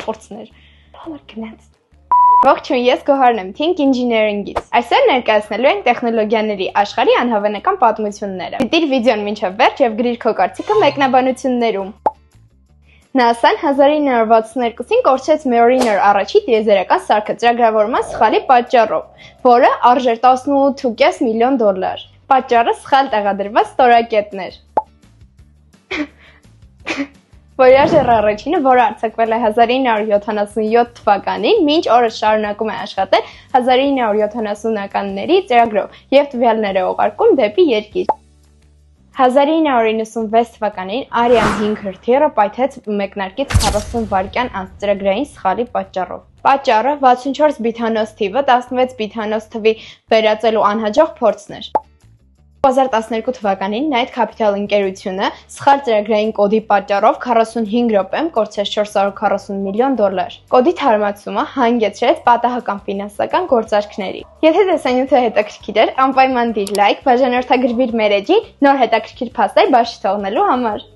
փորձներ։ Համար գնաց։ Ողջույն, ես Գոհարն եմ Think Engineering-ից։ Այսօր ներկայացնելու ենք տեխնոլոգիաների աշխարհի անհավանական պատմությունները։ Դիտիր վիդեոն մինչև վերջ եւ գրիր քո կարծիքը մեկնաբանություններում։ NASA-ն 1962-ին կորցրեց Mariner 1-ի տիեզերական սարքը ծրագրավորման սխալի պատճառով, որը արժեր $18.5 միլիոն։ Պատճառը սխալ տեղադրված ստորակետներ։ Voyager առաջինը, որը արձակվել է 1977 թվականին, մինչ օրս շարունակում է աշխատել 1970-ականների ծրագրով եւ տվյալներ է ուղարկում դեպի երկիր։ 1996 թվականին Ariane 5 հրթիռը պայթեց մեկնարկից 40 վայրկյան անց ծրագրային սխալի պատճառով։ Պատճառը 64 բիթանոց թիվը 16 բիթանոց թվի վերածելու անհաջող փորձն էր։ 2012 թվականին Knight Capital ընկերությունը սխալ ծրագրային կոդի պատճառով 45 րոպեում կորցրեց $440 միլիոն։ Կոդի թարմացումը հանգեցրեց պատահական ֆինանսական գործարքների։ Եթե տեսանյութը հետաքրքիր էր, անպայման դիր լայք, բաժանորդագրվիր մեր էջին նոր հետաքրքիր փաստեր բաշխի թողնելու համար։